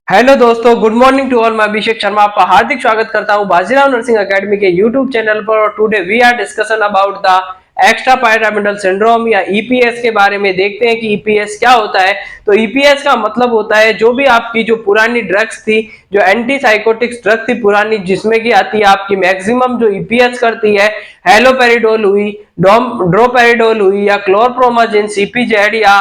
Hello दोस्तों, good morning to all. मैं अभिषेक शर्मा आपका हार्दिक स्वागत करता हूं बाजीराव नर्सिंग एकेडमी के यूट्यूब चैनल पर। और today we are discussion about the extra pyramidal syndrome या ईपीएस के बारे में। देखते हैं कि ईपीएस क्या होता है। तो ईपीएस का मतलब होता है जो भी आपकी जो पुरानी ड्रग्स थी, जो एंटी साइकोटिक्स ड्रग थी पुरानी, जिसमें की आती है आपकी मैक्सिमम जो ईपीएस करती है, हेलोपेरिडोल हुई, ड्रोपेरिडोल हुई, या क्लोरप्रोमाजिन, सीपीजेड या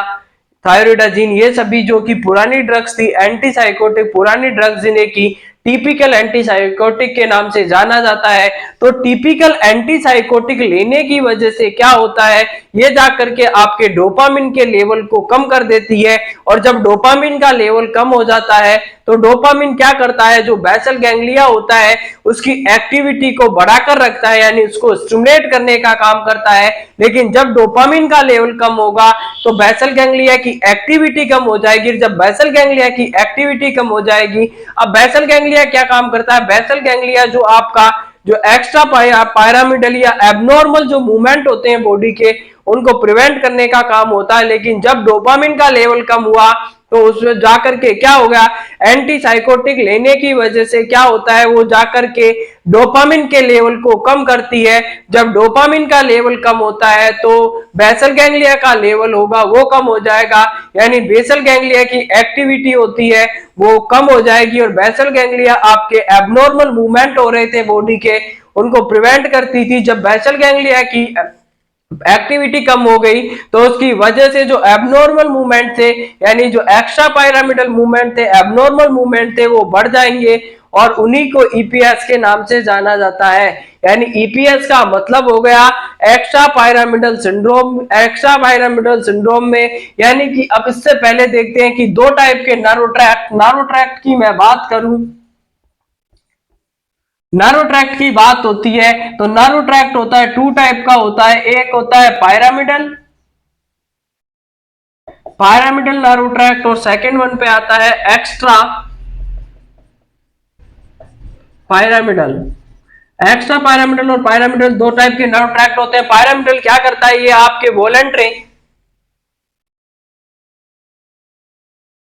थायरोइडाजीन, ये सभी जो कि पुरानी ड्रग्स थी, एंटी साइकोटिक पुरानी ड्रग्स जिन्हें की टिपिकल एंटी साइकोटिक के नाम से जाना जाता है। तो टिपिकल एंटी साइकोटिक लेने की वजह से क्या होता है, ये जाकर के आपके डोपामिन के लेवल को कम कर देती है। और जब डोपामिन का लेवल कम हो जाता है तो डोपामिन क्या करता है, जो बेसल गैंग्लिया होता है उसकी एक्टिविटी को बढ़ाकर रखता है, यानी उसको स्टिमुलेट करने का काम करता है। लेकिन जब डोपामिन का लेवल कम होगा तो बेसल गैंग्लिया की एक्टिविटी कम हो जाएगी। जब बेसल गैंग्लिया की एक्टिविटी कम हो जाएगी, अब बेसल गैंग्लिया क्या काम करता है, बेसल गैंग्लिया जो आपका जो एक्स्ट्रा पायरामिडल या एबनॉर्मल जो मूवमेंट होते हैं बॉडी के, उनको प्रिवेंट करने का काम होता है। लेकिन जब डोपामिन का लेवल कम हुआ तो उसमें जाकर के क्या हो गया, एंटी साइकोटिक लेने की वजह से क्या होता है, वो जाकर के डोपामिन के लेवल को कम करती है। जब डोपामिन का लेवल कम होता है तो बेसल गैंग्लिया का लेवल होगा वो कम हो जाएगा, यानी बेसल गैंग्लिया की एक्टिविटी होती है वो कम हो जाएगी। और बेसल गैंग्लिया आपके एबनॉर्मल मूवमेंट हो रहे थे बॉडी के, उनको प्रिवेंट करती थी। जब बेसल गैंग्लिया की एक्टिविटी कम हो गई तो उसकी वजह से जो एबनॉर्मल मूवमेंट थे, यानी जो एक्स्ट्रा पायरामिडल मूवमेंट थे, एबनॉर्मल मूवमेंट थे, वो बढ़ जाएंगे और उन्हीं को ईपीएस के नाम से जाना जाता है। यानी ईपीएस का मतलब हो गया extra pyramidal syndrome. Extra pyramidal syndrome में यानी कि अब इससे पहले देखते हैं कि दो टाइप के नारो ट्रैक्ट की मैं बात करूं, नारो ट्रैक्ट की बात होती है तो नारो ट्रैक्ट होता है टू टाइप का होता है। एक होता है पायरामिडल पायरामिडल नारो ट्रैक्ट, और सेकंड वन पे आता है एक्स्ट्रा पायरामिडल। एक्स्ट्रा पायरामिडल और पायरामिडल दो टाइप के नारो ट्रैक्ट होते हैं। पायरामिडल क्या करता है, ये आपके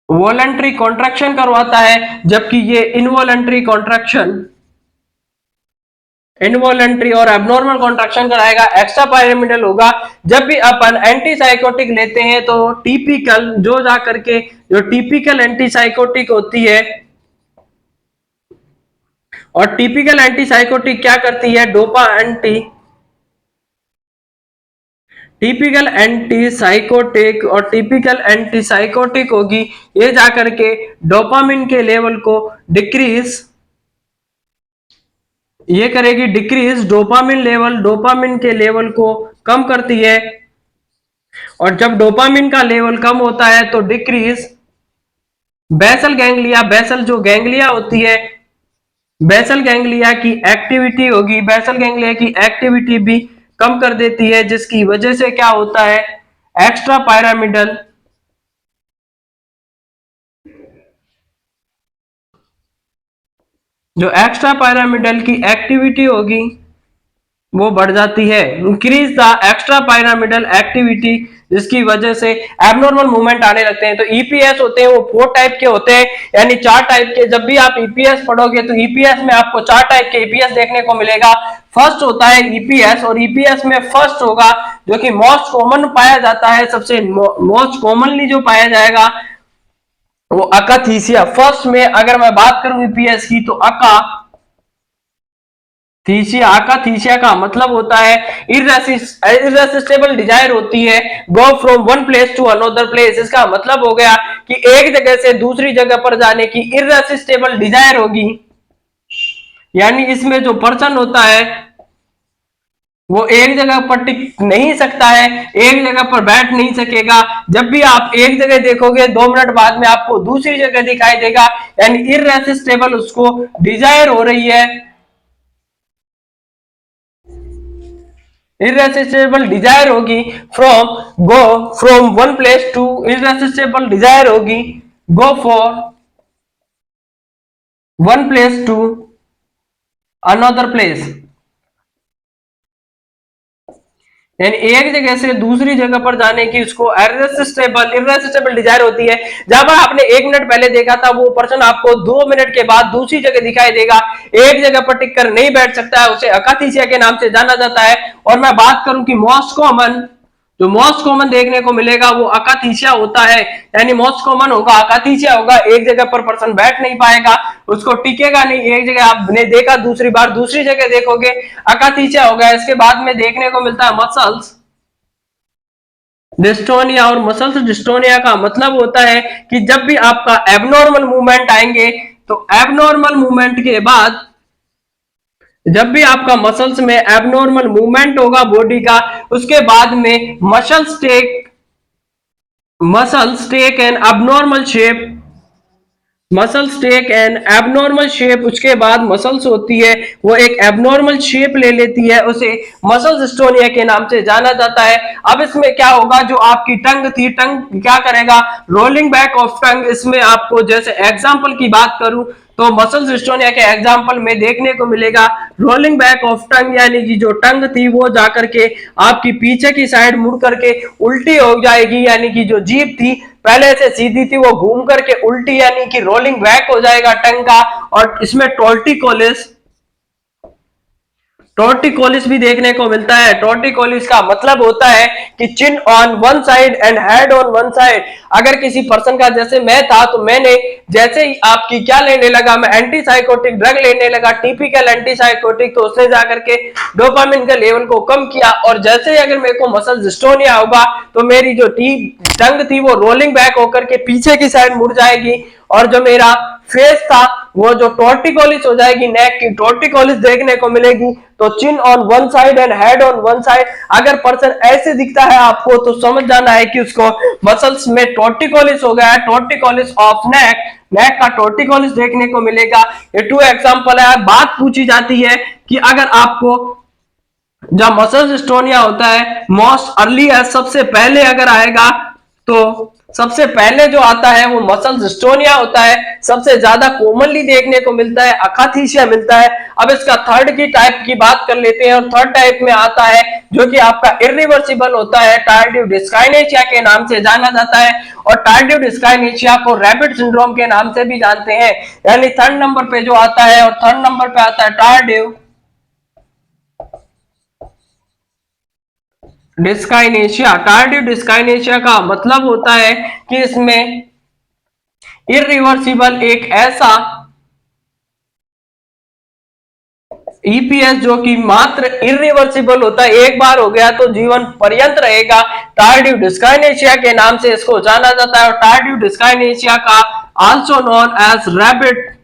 वॉलंटरी कॉन्ट्रैक्शन करवाता है, जबकि ये इनवॉलंटरी और एबनॉर्मल कॉन्ट्रैक्शन कराएगा। एक्स्ट्रा पायरामिडल होगा जब भी अपन एंटी साइकोटिक लेते हैं तो टिपिकल जो जाकर के जो टिपिकल एंटी साइकोटिक होती है, और टिपिकल एंटी साइकोटिक क्या करती है, dopa anti typical anti psychotic और टिपिकल एंटी साइकोटिक होगी, ये जाकर के डोपामिन के लेवल को डिक्रीज, ये करेगी डिक्रीज डोपामिन के लेवल को कम करती है। और जब डोपामिन का लेवल कम होता है तो डिक्रीज बेसल गैंग्लिया, बेसल जो गैंग्लिया होती है, बेसल गैंग्लिया की एक्टिविटी होगी, बेसल गैंग्लिया की एक्टिविटी भी कम कर देती है, जिसकी वजह से क्या होता है, एक्स्ट्रा पायरामिडल जो एक्स्ट्रा पायरामिडल की एक्टिविटी होगी वो बढ़ जाती है। Increase the extra pyramidal activity, जिसकी वजह से एबनॉर्मल मूवमेंट आने लगते हैं। तो ईपीएस होते हैं वो फोर टाइप के होते हैं, यानी चार टाइप के। जब भी आप ईपीएस पढ़ोगे तो ईपीएस में आपको चार टाइप के ईपीएस देखने को मिलेगा। फर्स्ट होता है ईपीएस, और ईपीएस में फर्स्ट होगा जो कि मोस्ट कॉमन पाया जाता है, सबसे मोस्ट कॉमनली जो पाया जाएगा वो अकाथीसिया। फर्स्ट में अगर मैं बात करूं ईपीएस की तो थीसिया, आका थीसिया का मतलब होता है इररेसिस्टेबल डिजायर होती है, go from one place to another place. इसका मतलब हो गया कि एक जगह से दूसरी जगह पर जाने की इररेसिस्टेबल डिजायर होगी, यानी इसमें जो पर्सन होता है वो एक जगह पर टिक नहीं सकता है, एक जगह पर बैठ नहीं सकेगा। जब भी आप एक जगह देखोगे 2 मिनट बाद में आपको दूसरी जगह दिखाई देगा, यानी इररेसिस्टेबल उसको डिजायर हो रही है। इरेसिस्टेबल डिजायर होगी from go from one place to, irresistible desire होगी go for one place to another place. यानी एक जगह से दूसरी जगह पर जाने की उसको इररेसिस्टेबल डिजायर होती है। जहां पर आपने 1 मिनट पहले देखा था वो पर्सन आपको 2 मिनट के बाद दूसरी जगह दिखाई देगा, एक जगह पर टिक कर नहीं बैठ सकता है, उसे अकाथीसिया के नाम से जाना जाता है। और मैं बात करूं कि मोस्ट कॉमन देखने को मिलेगा वो अकाथीसिया होता है, यानी मोस्ट कॉमन होगा अकाथीसिया होगा। एक जगह पर पर्सन बैठ नहीं पाएगा, उसको टिकेगा नहीं, एक जगह आपने देखा दूसरी बार दूसरी जगह देखोगे, अकाथीसिया होगा। इसके बाद में देखने को मिलता है मसल्स डिस्टोनिया। और मसल्स डिस्टोनिया का मतलब होता है कि जब भी आपका एबनॉर्मल मूवमेंट आएंगे, तो एबनॉर्मल मूवमेंट के बाद जब भी आपका मसल्स में एबनॉर्मल मूवमेंट होगा बॉडी का, उसके बाद में muscles take an abnormal shape, muscles take an abnormal shape. उसके बाद मसल्स होती है वो एक एबनॉर्मल शेप ले लेती है, उसे मसल्स डिस्टोनिया के नाम से जाना जाता है। अब इसमें क्या होगा, जो आपकी टंग थी, टंग क्या करेगा, रोलिंग बैक ऑफ टंग। इसमें आपको जैसे एग्जांपल की बात करूं तो मसल्स डिस्टोनिया के एग्जांपल में देखने को मिलेगा रोलिंग बैक ऑफ टंग, यानी कि जो टंग थी वो जाकर के आपकी पीछे की साइड मुड़ करके उल्टी हो जाएगी, यानी कि जो जीभ थी पहले से सीधी थी वो घूम करके उल्टी यानी कि रोलिंग बैक हो जाएगा टंग का। और इसमें टोर्टिकोलिस भी देखने को मिलता है। टोर्टिकोलिस का मतलब होता है कि chin on one side and head on one side. अगर किसी पर्सन का, जैसे मैं था, तो मैंने जैसे ही आपकी क्या लेने लगा, मैं एंटीसाइकोटिक ड्रग लेने लगा, टिपिकल एंटीसाइकोटिक, तो उसने जाकर के डोपामिन के लेवल को कम किया। और जैसे ही अगर मेरे को मसल डिस्टोनिया होगा तो मेरी जो टंग थी वो रोलिंग बैक होकर के पीछे की साइड मुड़ जाएगी, और जो मेरा फेस था वो जो टोर्टिकोलिस हो जाएगी, नेक की टोर्टिकोलिस देखने को मिलेगी। तो chin on one side and head on one side. अगर पर्सन ऐसे दिखता है आपको तो समझ जाना है कि उसको मसल्स में टोर्टिकोलिस हो गया है। टोर्टिकोलिस ऑफ नेक का टोर्टिकोलिस देखने को मिलेगा। ये 2 एग्जांपल है। बात पूछी जाती है कि अगर आपको जब मसल डिस्टोनिया होता है मोस्ट अर्ली, सबसे पहले अगर आएगा तो सबसे पहले जो आता है वो मसल डिस्टोनिया होता है। सबसे ज्यादा कॉमनली देखने को मिलता है अकाथीसिया मिलता है। अब इसका थर्ड की टाइप की बात कर लेते हैं, और थर्ड टाइप में आता है जो कि आपका इरिवर्सिबल होता है, टार्डिव डिस्काइनेशिया के नाम से जाना जाता है। और टार्डिव डिस्काइनेशिया को रैपिड सिंड्रोम के नाम से भी जानते हैं। यानी थर्ड नंबर पे जो आता है, और थर्ड नंबर पे आता है टार्डिव डिस्काइनेशिया। टार्डिव डिस्काइनेशिया का मतलब होता है कि इसमें इरिवर्सिबल एक ऐसा ईपीएस जो कि मात्र इरिवर्सिबल होता है, एक बार हो गया तो जीवन पर्यंत रहेगा, टार्डिव डिस्काइनेशिया के नाम से इसको जाना जाता है। और टार्डिव डिस्काइनेशिया का also known as rabbit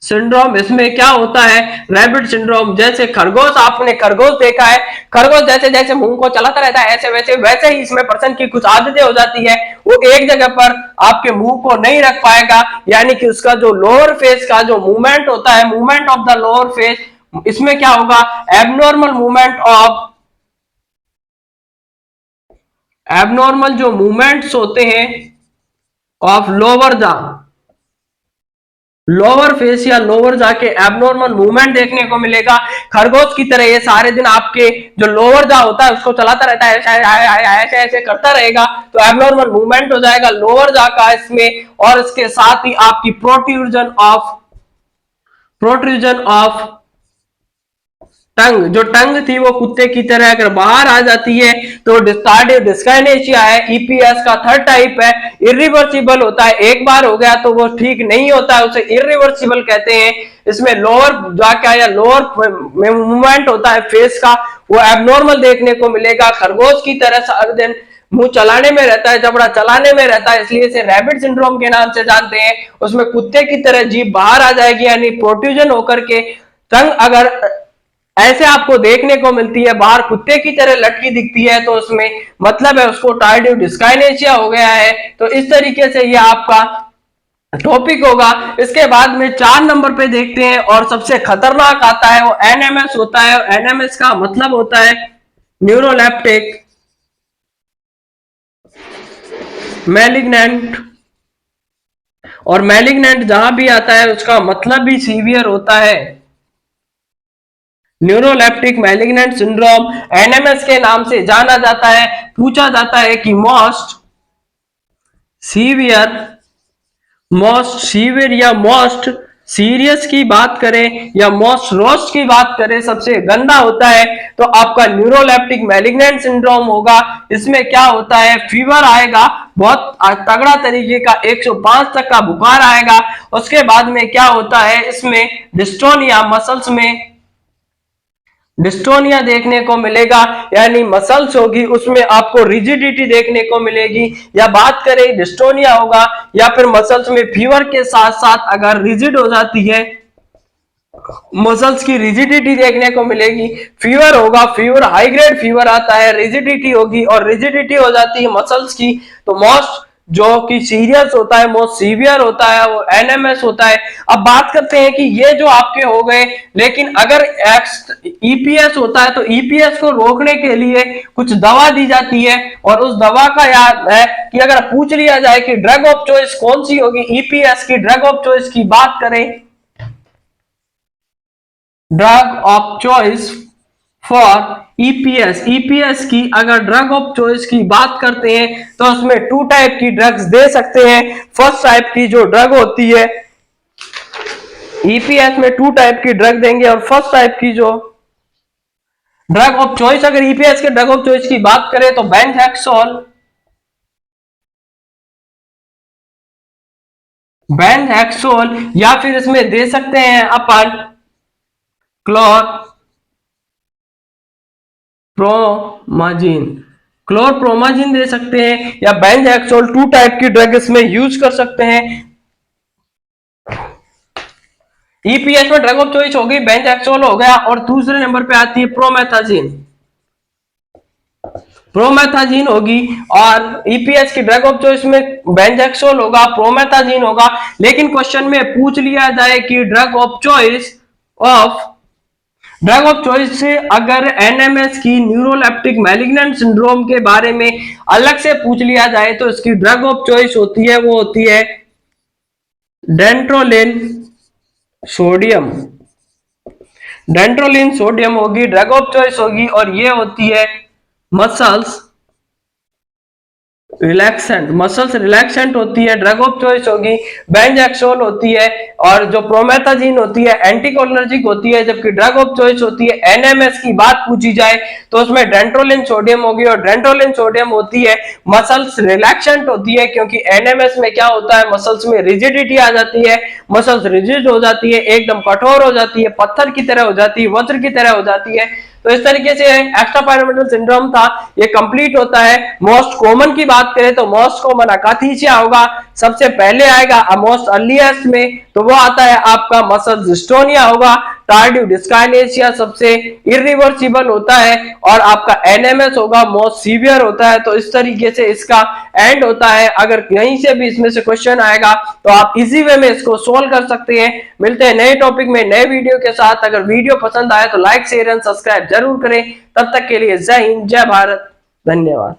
syndrome. इसमें क्या होता है, रैबिट सिंड्रोम, जैसे खरगोश, आपने खरगोश देखा है, खरगोश जैसे जैसे मुंह को चलाता रहता है ऐसे वैसे ही इसमें पर्सन की कुछ आदतें हो जाती है, वो एक जगह पर आपके मुंह को नहीं रख पाएगा, यानी कि उसका जो लोअर फेस का जो मूवमेंट होता है, movement of the lower face, इसमें क्या होगा, एबनॉर्मल जो मूवमेंट्स होते हैं ऑफ लोअर फेस या लोअर जाके एबनॉर्मल मूवमेंट देखने को मिलेगा। खरगोश की तरह ये सारे दिन आपके जो लोअर जा होता है उसको चलाता रहता है, ऐसे ऐसे करता रहेगा, तो एबनॉर्मल मूवमेंट हो जाएगा लोअर जा का इसमें। और इसके साथ ही आपकी प्रोट्रूजन ऑफ टंग, जो टंग थी वो कुत्ते की तरह अगर बाहर आ जाती है तो टार्डिव डिस्काइनेशिया है, ईपीएस का थर्ड टाइप है। इरिवर्सिबल होता है, एक बार हो गया तो वो ठीक नहीं होता है, उसे इरिवर्सिबल कहते हैं। इसमें लोअर जाके या लोअर मूवमेंट होता है फेस का, वो एबनॉर्मल देखने को मिलेगा। खरगोश की तरह सारे दिन मुंह चलाने में रहता है, जबड़ा चलाने में रहता है, इसलिए इसे रैबिट सिंड्रोम के नाम से जानते हैं। उसमें कुत्ते की तरह जीभ बाहर आ जाएगी, यानी प्रोट्रूजन होकर के टंग अगर ऐसे आपको देखने को मिलती है, बाहर कुत्ते की तरह लटकी दिखती है, तो उसमें मतलब है उसको टार्डिव डिस्काइनेशिया हो गया है। तो इस तरीके से ये आपका टॉपिक होगा। इसके बाद में 4 नंबर पे देखते हैं, और सबसे खतरनाक आता है वो एनएमएस होता है। और एनएमएस का मतलब होता है न्यूरोलेप्टिक मैलिग्नेंट। और मैलिग्नेंट जहां भी आता है उसका मतलब भी सीवियर होता है। न्यूरोलेप्टिक मैलिग्नेंट सिंड्रोम एनएमएस के नाम से जाना जाता है। पूछा जाता है कि मोस्ट सीवियर या मोस्ट सीरियस की बात करें या मोस्ट रोस्ट की बात करें, सबसे गंदा होता है, तो आपका न्यूरोलेप्टिक मैलिग्नेंट सिंड्रोम होगा। इसमें क्या होता है, फीवर आएगा, बहुत तगड़ा तरीके का 105 तक का बुखार आएगा। उसके बाद में क्या होता है, इसमें डिस्टोनिया, मसल्स में डिस्टोनिया देखने को मिलेगा, यानी मसल्स होगी उसमें आपको रिजिडिटी देखने को मिलेगी। या बात करें डिस्टोनिया होगा या फिर मसल्स में फीवर के साथ साथ अगर रिजिड हो जाती है, मसल्स की रिजिडिटी देखने को मिलेगी। फीवर होगा, फीवर हाई ग्रेड फीवर आता है, रिजिडिटी होगी और रिजिडिटी हो जाती है मसल्स की। तो मोस्ट जो कि सीरियस होता है, मोस्ट सीवियर होता है, वो एनएमएस होता है। अब बात करते हैं कि ये जो आपके हो गए, लेकिन अगर ईपीएस होता है तो ईपीएस को रोकने के लिए कुछ दवा दी जाती है, और उस दवा का याद है कि अगर पूछ लिया जाए कि ड्रग ऑफ चॉइस कौन सी होगी, ईपीएस की ड्रग ऑफ चॉइस की बात करें, drug of choice for EPS की अगर ड्रग ऑफ चॉइस की बात करते हैं तो उसमें 2 टाइप की ड्रग्स दे सकते हैं। फर्स्ट टाइप की जो ड्रग होती है ईपीएस में 2 टाइप की ड्रग देंगे, और फर्स्ट टाइप की जो ड्रग ऑफ चॉइस, अगर ईपीएस के ड्रग ऑफ चॉइस की बात करें तो बेंजहेक्सोल या फिर इसमें दे सकते हैं अपन क्लोरप्रोमाजिन दे सकते हैं, या बेंजहेक्सोल। 2 टाइप की ड्रग इसमें यूज कर सकते हैं। ईपीएस में ड्रग ऑफ चॉइस हो गई, बेंजहेक्सोल हो गया, और दूसरे नंबर पे आती है प्रोमेथाजीन होगी। और ईपीएस की ड्रग ऑफ चॉइस में बेंजहेक्सोल होगा, प्रोमेथाजीन होगा। लेकिन क्वेश्चन में पूछ लिया जाए कि ड्रग ऑफ चॉइस से अगर एनएमएस की न्यूरोलेप्टिक मैलिग्नेंट सिंड्रोम के बारे में अलग से पूछ लिया जाए तो इसकी ड्रग ऑफ चॉइस होती है, वो होती है डेंट्रोलिन सोडियम होगी, ड्रग ऑफ चॉइस होगी। और ये होती है मसल्स रिलैक्सेंट होती है, ड्रग ऑफ चॉइस होगी। बेंजहेक्सोल होती है, और जो प्रोमेथाजीन होती है एंटीकोलिनर्जिक होती है। जबकि ड्रग ऑफ चॉइस होती है एनएमएस की बात पूछी जाए तो उसमें डेंट्रोलिन सोडियम होगी, और डेंट्रोलिन सोडियम होती है मसल्स रिलैक्सेंट होती है, क्योंकि एनएमएस में क्या होता है, मसल्स में रिजिडिटी आ जाती है, मसल्स रिजिड हो जाती है, एकदम कठोर हो जाती है, पत्थर की तरह हो जाती है, वज्र की तरह हो जाती है। तो इस तरीके से एक्स्ट्रा पायरामिडल सिंड्रोम था, ये कंप्लीट होता है। मोस्ट कॉमन की बात करें तो मोस्ट कॉमन अकाथीसिया होगा, सबसे पहले आएगा। मोस्ट अर्लीस्ट में तो वो आता है आपका मसल डिस्टोनिया होगा। टार्डिव डिस्काइनेसिया सबसे इरिवर्सिबल होता है, और आपका एनएमएस होगा, मोस्ट सीवियर होता है। तो इस तरीके से इसका एंड होता है। अगर कहीं से भी इसमें से क्वेश्चन आएगा तो आप इजी वे में इसको सोल्व कर सकते हैं। मिलते हैं नए टॉपिक में नए वीडियो के साथ। अगर वीडियो पसंद आए तो लाइक शेयर एंड सब्सक्राइब जरूर करें। तब तक के लिए जय हिंद, जय भारत, धन्यवाद।